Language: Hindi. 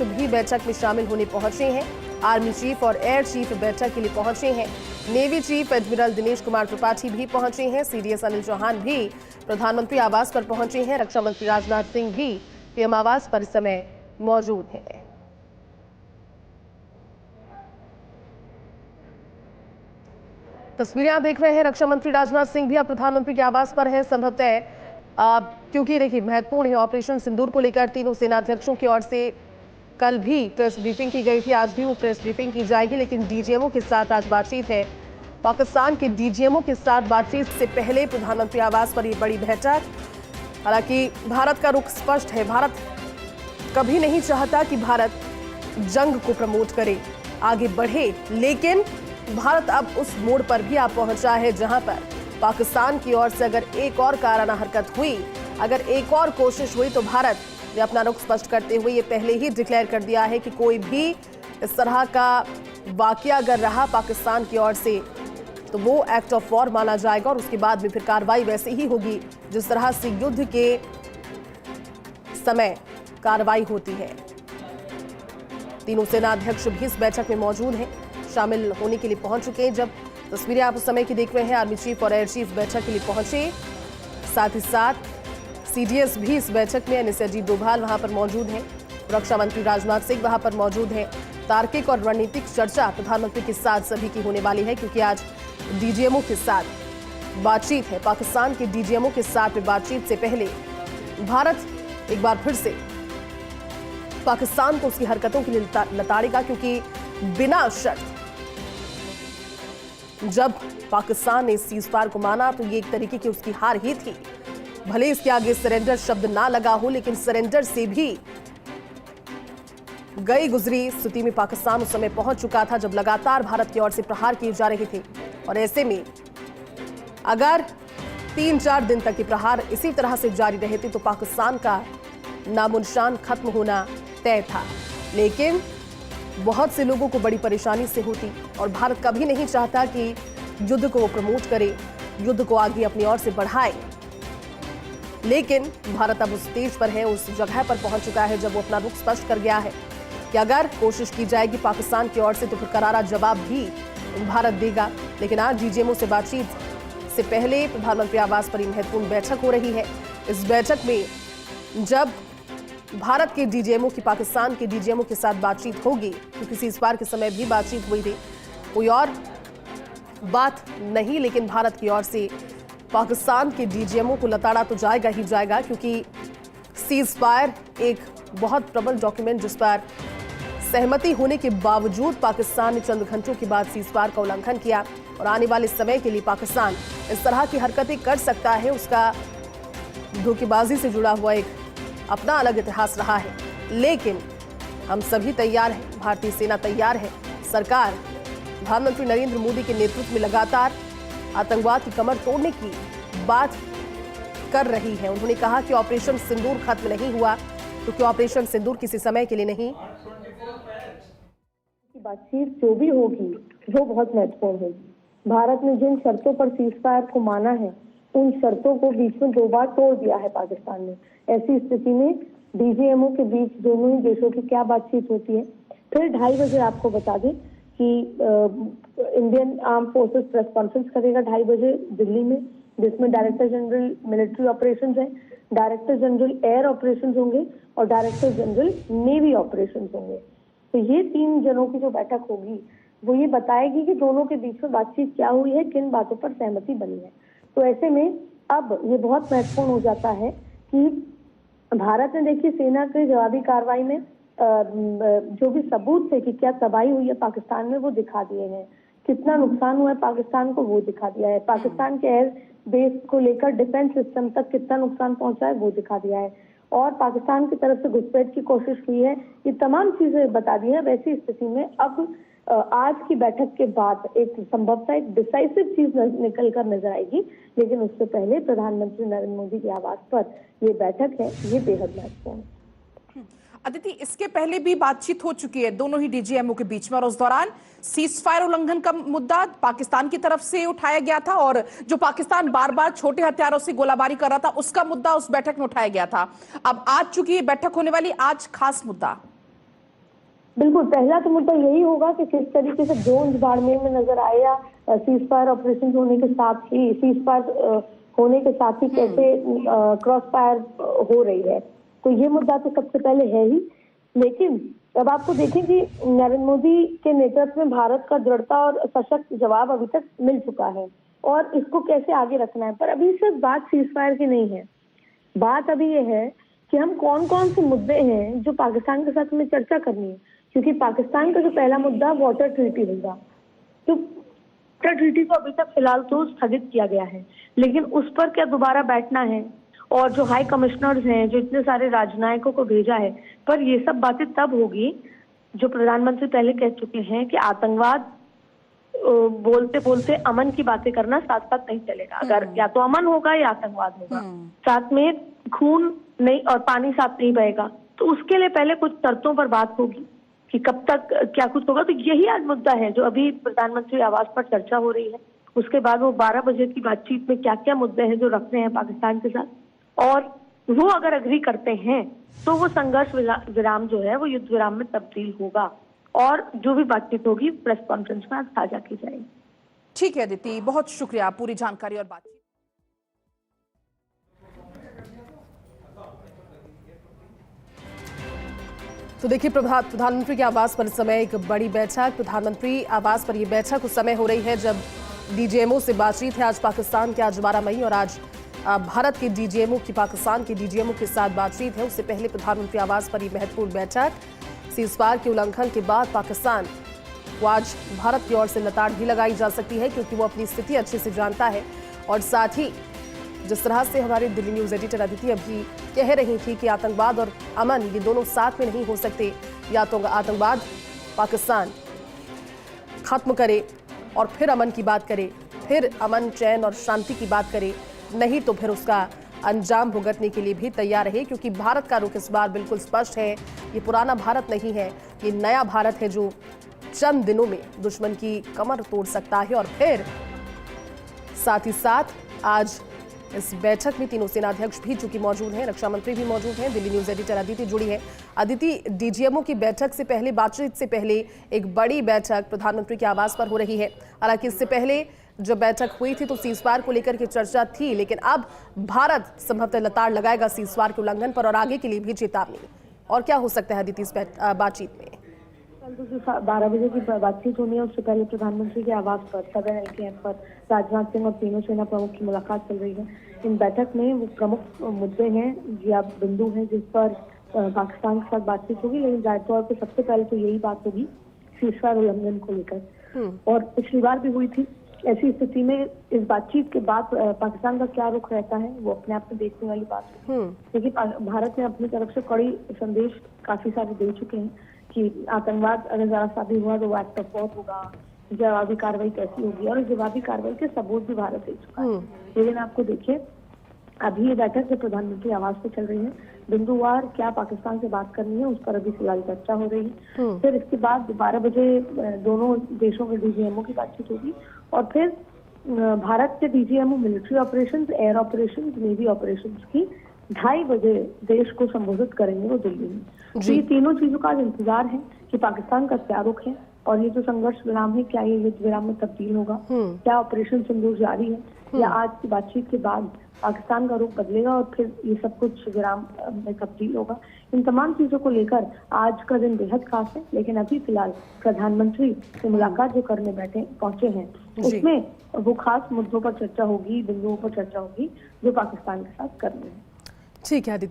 भी बैठक में शामिल होने पहुंचे हैं। आर्मी चीफ और एयर चीफ बैठक के लिए पहुंचे हैं। Navy chief admiral Dinesh Kumar Tripathi भी पहुंचे हैं। सीडीएस अनिल चौहान भी प्रधानमंत्री आवास पर पहुंचे हैं। रक्षा मंत्री राजनाथ सिंह भी पीएम आवास पर इस समय मौजूद हैं। तस्वीरें आप देख रहे हैं। रक्षा मंत्री राजनाथ सिंह भी अब प्रधानमंत्री के आवास पर हैं। संभवतः क्योंकि देखिए महत्वपूर्ण है ऑपरेशन सिंदूर को लेकर तीनों सेनाध्यक्षों की ओर से कल भी प्रेस ब्रीफिंग की गई थी, आज भी वो प्रेस ब्रीफिंग की जाएगी। लेकिन डीजीएमओ के साथ आज बातचीत है। पाकिस्तान के डीजीएमओ के साथ बातचीत से पहले प्रधानमंत्री आवास पर ये बड़ी बैठक। हालांकि भारत का रुख स्पष्ट है। भारत कभी नहीं चाहता कि भारत जंग को प्रमोट करे, आगे बढ़े, लेकिन भारत अब उस मोड़ पर भी आ पहुंचा है जहां पर पाकिस्तान की ओर से अगर एक और काराना हरकत हुई, अगर एक और कोशिश हुई, तो भारत ने अपना रुख स्पष्ट करते हुए ये पहले ही डिक्लेयर कर दिया है कि कोई भी इस तरह का वाकया अगर रहा पाकिस्तान की ओर से तो वो एक्ट ऑफ वॉर माना जाएगा और उसके बाद में फिर कार्रवाई वैसे ही होगी जिस तरह से युद्ध के समय कार्रवाई होती है। तीनों सेनाध्यक्ष भी इस बैठक में मौजूद हैं, शामिल होने के लिए पहुंच चुके हैं। जब तस्वीरें आप उस समय की देख रहे हैं, आर्मी चीफ और एयर चीफ बैठक के लिए पहुंचे। साथ ही साथ सीडीएस भी इस बैठक में, यानी अजीत डोभाल वहां पर मौजूद हैं। रक्षा मंत्री राजनाथ सिंह वहां पर मौजूद हैं। तार्किक और रणनीतिक चर्चा प्रधानमंत्री के साथ सभी की होने वाली है, क्योंकि आज डीजीएमओ के साथ बातचीत है। पाकिस्तान के डीजीएमओ के साथ बातचीत से पहले भारत एक बार फिर से पाकिस्तान को उसकी हरकतों के लिए लताड़ेगा, क्योंकि बिना शर्त जब पाकिस्तान ने सीजफायर को माना तो ये एक तरीके की उसकी हार ही थी। भले इसके आगे सरेंडर शब्द ना लगा हो, लेकिन सरेंडर से भी गई गुजरी स्थिति में पाकिस्तान उस समय पहुंच चुका था जब लगातार भारत की ओर से प्रहार किए जा रहे थे। और ऐसे में अगर 3-4 दिन तक के प्रहार इसी तरह से जारी रहे थे तो पाकिस्तान का नामोनिशान खत्म होना तय था। लेकिन बहुत से लोगों को बड़ी परेशानी से होती और भारत कभी नहीं चाहता कि युद्ध को प्रमोट करे, युद्ध को आगे अपनी ओर से बढ़ाए। लेकिन भारत अब उस स्टेज पर है, उस जगह पर पहुंच चुका है जब वो अपना रुख स्पष्ट कर गया है कि अगर कोशिश की जाएगी पाकिस्तान की ओर से तो फिर करारा जवाब भी भारत देगा। लेकिन आज डीजीएमओ से बातचीत से पहले प्रधानमंत्री आवास पर महत्वपूर्ण बैठक हो रही है। इस बैठक में जब भारत के डीजीएमओ की पाकिस्तान के डीजीएमओ के साथ बातचीत होगी, क्योंकि सीजफायर के समय भी बातचीत हुई थी, कोई और बात नहीं, लेकिन भारत की ओर से पाकिस्तान के डीजीएमओ को लताड़ा तो जाएगा ही जाएगा, क्योंकि सीजफायर एक बहुत प्रबल डॉक्यूमेंट जिस पर सहमति होने के बावजूद पाकिस्तान ने चंद घंटों के बाद सीजफायर का उल्लंघन किया और आने वाले समय के लिए पाकिस्तान इस तरह की हरकतें कर सकता है। उसका धोखेबाजी से जुड़ा हुआ एक अपना अलग इतिहास रहा है। लेकिन हम सभी तैयार हैं, भारतीय सेना तैयार है। सरकार प्रधानमंत्री नरेंद्र मोदी के नेतृत्व में लगातार आतंकवाद की कमर तोड़ने की बात कर रही है। उन्होंने कहा कि ऑपरेशन सिंदूर खत्म नहीं हुआ, क्योंकि ऑपरेशन सिंदूर किसी समय के लिए नहीं। बातचीत जो भी होगी वो बहुत महत्वपूर्ण होगी। भारत ने जिन शर्तों पर सीजफायर को माना है उन शर्तों को बीच में 2 बार तोड़ दिया है पाकिस्तान ने। ऐसी स्थिति में डीजीएमओ के बीच दोनों ही देशों की क्या बातचीत होती है। फिर 2:30 बजे आपको बता दें कि Indian arm forces press conference करेगा 2:30 बजे दिल्ली में, जिसमें डायरेक्टर जनरल मिलिट्री ऑपरेशंस है, डायरेक्टर जनरल एयर ऑपरेशंस होंगे और डायरेक्टर जनरल नेवी ऑपरेशंस होंगे। तो ये 3 जनों की जो बैठक होगी वो ये बताएगी कि दोनों के बीच में बातचीत क्या हुई है, किन बातों पर सहमति बनी है। तो ऐसे में अब ये बहुत महत्वपूर्ण हो जाता है कि भारत ने देखिए सेना की जवाबी कार्रवाई में जो भी सबूत थे कि क्या तबाही हुई है पाकिस्तान में वो दिखा दिए हैं, कितना नुकसान हुआ है पाकिस्तान को वो दिखा दिया है, पाकिस्तान के एयर बेस को लेकर डिफेंस सिस्टम तक कितना नुकसान पहुंचा है वो दिखा दिया है, और पाकिस्तान की तरफ से घुसपैठ की कोशिश हुई है, ये तमाम चीजें बता दी है। वैसी स्थिति में अब आज की बैठक के बाद एक संभवतः एक डिसाइसिव चीज निकल कर नजर आएगी। लेकिन उससे पहले प्रधानमंत्री नरेंद्र मोदी के आवास पर ये बैठक है, ये बेहद महत्वपूर्ण है। अदिति, इसके पहले भी बातचीत हो चुकी है दोनों ही डीजीएमओ के बीच में और उस दौरान सीजफायर उल्लंघन का मुद्दा पाकिस्तान की तरफ से उठाया गया था और जो पाकिस्तान बार बार छोटे हथियारों से गोलाबारी कर रहा था उसका मुद्दा उस बैठक में उठाया गया था। अब आज चूंकि ये बैठक होने वाली, आज खास मुद्दा बिल्कुल, पहला तो मुद्दा यही होगा कि किस तरीके से ड्रोन बाड़मेर में नजर आया, सीज फायर ऑपरेशन होने के साथ ही कैसे क्रॉस फायर हो रही है, तो ये मुद्दा तो सबसे पहले है ही। लेकिन अब आपको देखें कि नरेंद्र मोदी के नेतृत्व में भारत का दृढ़ता और सशक्त जवाब अभी तक मिल चुका है और इसको कैसे आगे रखना है। पर अभी सिर्फ बात सीज फायर की नहीं है, बात अभी ये है कि हम कौन कौन से मुद्दे हैं जो पाकिस्तान के साथ हमें चर्चा करनी है, क्योंकि पाकिस्तान का जो पहला मुद्दा वाटर ट्रीटी होगा, तो वाटर ट्रीटी को अभी तक फिलहाल तो स्थगित किया गया है, लेकिन उस पर क्या दोबारा बैठना है, और जो हाई कमिश्नर्स हैं, जो इतने सारे राजनयिकों को भेजा है, पर ये सब बातें तब होगी जो प्रधानमंत्री पहले कह चुके हैं कि आतंकवाद बोलते बोलते अमन की बातें करना साथ साथ नहीं चलेगा। अगर या तो अमन होगा या आतंकवाद होगा, साथ में खून नहीं और पानी साथ नहीं बहेगा, तो उसके लिए पहले कुछ शर्तों पर बात होगी कि कब तक क्या कुछ होगा। तो यही आज मुद्दा है जो अभी प्रधानमंत्री आवास पर चर्चा हो रही है। उसके बाद वो 12 बजे की बातचीत में क्या क्या मुद्दे हैं जो रखने हैं पाकिस्तान के साथ, और वो अगर अग्री करते हैं तो वो संघर्ष विराम जो है वो युद्ध विराम में तब्दील होगा, और जो भी बातचीत होगी प्रेस कॉन्फ्रेंस में आज साझा की जाएगी। ठीक है अदिति, बहुत शुक्रिया पूरी जानकारी और बातचीत। तो देखिए, प्रधानमंत्री के आवास पर इस समय एक बड़ी बैठक, प्रधानमंत्री आवास पर यह बैठक उस समय हो रही है जब डीजीएमओ से बातचीत है। आज पाकिस्तान के, आज 12 मई, और आज भारत के डीजीएमओ की पाकिस्तान के डीजीएमओ के साथ बातचीत है। उससे पहले प्रधानमंत्री आवास पर यह महत्वपूर्ण बैठक, सीजफायर के उल्लंघन के बाद पाकिस्तान को आज भारत की ओर से लताड़ भी लगाई जा सकती है, क्योंकि वो अपनी स्थिति अच्छे से जानता है। और साथ ही जिस तरह से हमारे दिल्ली न्यूज एडिटर अदिति अभी कह रही थी कि आतंकवाद और अमन ये दोनों साथ में नहीं हो सकते, या तो आतंकवाद पाकिस्तान खत्म करे और फिर अमन की बात करे, फिर अमन चैन और शांति की बात करे, नहीं तो फिर उसका अंजाम भुगतने के लिए भी तैयार रहे, क्योंकि भारत का रुख इस बार बिल्कुल स्पष्ट है। ये पुराना भारत नहीं है, ये नया भारत है जो चंद दिनों में दुश्मन की कमर तोड़ सकता है। और फिर साथ ही साथ आज इस बैठक में तीनों सेनाध्यक्ष भी चूंकि मौजूद हैं, रक्षा मंत्री भी मौजूद हैं। दिल्ली न्यूज एडिटर अदिति जुड़ी है। अदिति, डीजीएमओ की बैठक से पहले, बातचीत से पहले एक बड़ी बैठक प्रधानमंत्री के आवास पर हो रही है। हालांकि इससे पहले जब बैठक हुई थी तो सीजफायर को लेकर के चर्चा थी, लेकिन अब भारत संभवतः लताड़ लगाएगा सीजफायर के उल्लंघन पर, और आगे के लिए भी चेतावनी। और क्या हो सकता है अदिति इस बातचीत में? कल तो जो 12 बजे की बातचीत होनी है, उससे पहले प्रधानमंत्री के आवास पर सदर LKM पर राजनाथ सिंह और तीनों सेना प्रमुख की मुलाकात चल रही है। इन बैठक में वो प्रमुख मुद्दे हैं या बिंदु हैं जिस पर पाकिस्तान के साथ बातचीत होगी, लेकिन जाहिर तौर पर सबसे पहले तो यही बात होगी सीजफायर उल्लंघन को लेकर। और पिछली बार भी हुई थी। ऐसी स्थिति में इस बातचीत के बाद पाकिस्तान का क्या रुख रहता है वो अपने आप में देखने वाली बात है, क्योंकि भारत ने अपनी तरफ से कड़ी संदेश काफी सारे दे चुके हैं कि आतंकवाद अगर जरा सा भी हुआ तो एक्ट ऑफ वॉर होगा, जवाबी कार्रवाई कैसी होगी, और जवाबी कार्रवाई के सबूत भी भारत दे चुका है। लेकिन आपको देखिए, अभी ये बैठक जो प्रधानमंत्री आवास पे चल रही है, बिंदुवार क्या पाकिस्तान से बात करनी है उस पर अभी फिलहाल चर्चा हो रही है। फिर इसके बाद 12 बजे दोनों देशों के डीजीएमओ की बातचीत होगी, और फिर भारत के DGMO military operations, air operations, navy operations की 2:30 बजे देश को संबोधित करेंगे वो दिल्ली में। तो ये तीनों चीजों का इंतजार है कि पाकिस्तान का क्या रुख है, और ये जो संघर्ष विराम है क्या ये युद्ध विराम में तब्दील होगा, क्या ऑपरेशन सिंदूर जारी है, या आज की बातचीत के बाद पाकिस्तान का रुख बदलेगा और फिर ये सब कुछ विराम में तब्दील होगा। इन तमाम चीजों को लेकर आज का दिन बेहद खास है। लेकिन अभी फिलहाल प्रधानमंत्री से मुलाकात जो करने पहुंचे हैं, उसमें वो खास मुद्दों पर चर्चा होगी, बिंदुओं पर चर्चा होगी जो पाकिस्तान के साथ करनी है। ठीक है।